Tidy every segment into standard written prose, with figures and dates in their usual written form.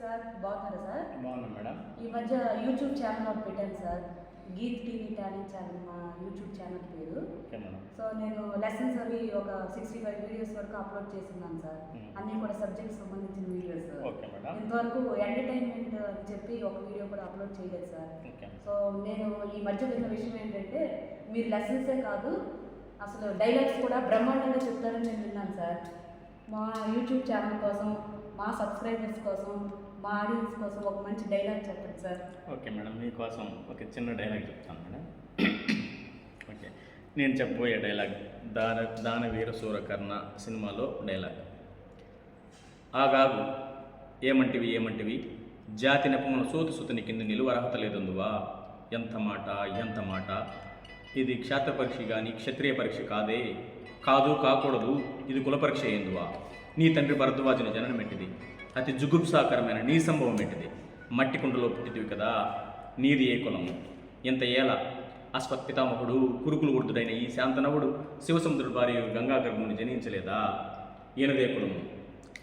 Sir బాగున్నారా sir? బాగున్నాం madam. ఈ మధ్య యూట్యూబ్ ఛానల్ ఒకటి పెట్టాను సార్, గీత్ టీవీ టాలెంట్ ఛానల్ మా యూట్యూబ్ ఛానల్ పేరు. సో నేను లెసన్స్ అవి ఒక 65 వీడియోస్ వరకు అప్లోడ్ చేస్తున్నాను సార్. అన్నీ కూడా సబ్జెక్ట్ సంబంధించిన వీడియోస్. ఇంతవరకు ఎంటర్టైన్మెంట్ అని చెప్పి ఒక వీడియో కూడా అప్లోడ్ చేయలేదు సార్. సో నేను ఈ మధ్య విన్న విషయం ఏంటంటే మీరు లెసన్సే కాదు అసలు డైలాగ్స్ కూడా బ్రహ్మాండంగా చెప్తారని నేను విన్నాను సార్. మా యూట్యూబ్ ఛానల్ కోసం, మా సబ్స్క్రైబర్స్ కోసం, మా ఆడియన్స్ కోసం ఒక మంచి డైలాగ్ చెప్పండి సార్. ఓకే మేడం, మీకోసం ఒక చిన్న డైలాగ్ చెప్తాను మేడం. ఓకే, నేను చెప్పబోయే డైలాగ్ దానవీర సూరకర్ణ సినిమాలో డైలాగ్. ఆగాగు ఏమంటివి జాతి నెపమున సూతుని కింద నిలువ అర్హత లేదందువా. ఎంత మాట. ఇది క్షాత్ర పరీక్ష కానీ క్షత్రియ పరీక్ష కాదు కాకూడదు. ఇది కుల పరీక్ష ఏందువా. నీ తండ్రి భరద్వాజుని జననం ఎట్టిది, అతి జుగుప్సాకరమైన నీ సంభవం ఎట్టిది. మట్టి కుండలో పుట్టితివి కదా, నీది ఏ కులము. ఎంత ఏళ అశ్వత్పితామహుడు కురుకులు వృద్ధుడైన ఈ శాంతనవుడు శివసముద్రుడు భార్య గంగాగర్భుని జనించలేదా. ఈయనదే కులము.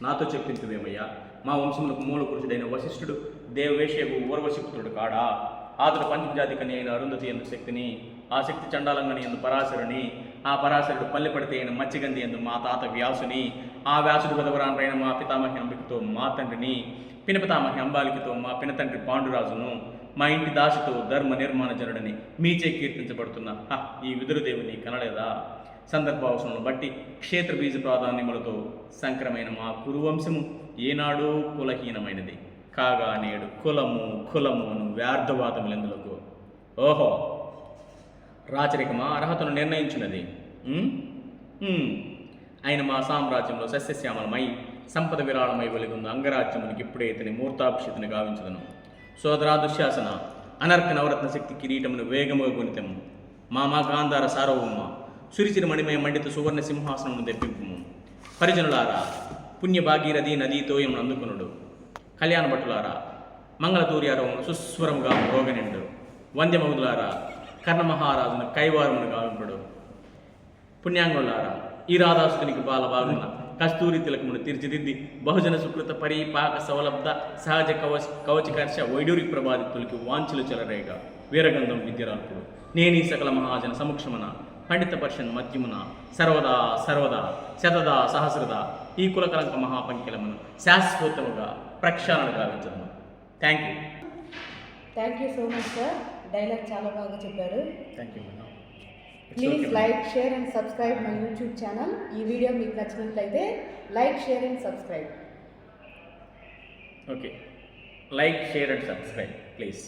నాతో చెప్పింతువేమయ్యా. మా వంశములకు మూల పురుషుడైన వశిష్ఠుడు దేవవేషయకు ఊర్వశిపుత్రుడు కాడా. ఆతుడు పంచజాతి కని అయిన అరుంధతి ఎందు శక్తిని, ఆ శక్తి చండాలంగని ఎందు పరాశరుని, ఆ పరాశరుడు పల్లెపడితే అయిన మత్స్యగంధి ఎందు మా తాత వ్యాసుని, ఆ వ్యాసుడు గదవరాన్రైన మా పితామహి అంబికతో మా తండ్రిని, పినపితామహి అంబాలికతో మా పినతండ్రి పాండురాజును, మా ఇంటి దాసితో ధర్మ నిర్మాణ జనుడని మీచే కీర్తించబడుతున్న ఈ విదురుదేవుని కనలేదా. సందర్భావసరములను బట్టి క్షేత్ర బీజ ప్రాధాన్యములతో సంక్రమైన మా కురువంశము ఏనాడూ కులహీనమైనది కాగా నేడు కులము అను వ్యర్థవాదములెందులకు. ఓహో, రాచరికమా అర్హతను నిర్ణయించున్నది. ఆయన మా సామ్రాజ్యంలో సస్యశ్యామలమై సంపద విరాళమై వెలుగుంది అంగరాజ్యమునికి ఇప్పుడే ఇతని మూర్తాభిషితుని గావించదను. సోదరా దుశ్శాసన, అనర్క నవరత్న శక్తి కిరీటమును వేగముగా గుణితము. మామా గాంధార సార్వభౌమ, సురిచిరి మణిమయ మండిత సువర్ణ సింహాసనమును తెప్పింపుము. పరిజనులారా, పుణ్య భాగీరథి నదీతోయమును అందుకునుడు. కళ్యాణ భట్టులారా, మంగళతూర్యారవమును సుస్వరముగా రోగనిండు. వంద్యమగులారా, కర్ణమహారాజును కైవారమును గావింపుడు. పుణ్యాంగులారా, ఈ రాధాసుకునికి బాలబాగున కస్తూరి తిలకమును తీర్చిదిద్ది బహుజన సుకృత పరిపాక సౌలబ్ధ సహజ కవచకర్ష వైడూరి ప్రభాదితులకి వాంఛలు చెలరేగా వీరగంధం విద్యరాల్పుడు. నేనీ సకల మహాజన సమక్షమున పండిత పర్షన్ మధ్యమున సర్వదా శతదా సహస్రదా ఈ కులకలంక మహాపంకిలమును శాశ్వతముగా ప్రక్షాళన గావించను. Thank you so much sir. Dialogue చాలా బాగా చెప్పారు. Thank you madam. Please like, share and subscribe my YouTube channel. ఈ వీడియో మీకు నచ్చినట్లయితే like, share and subscribe. Okay, like, share and subscribe please.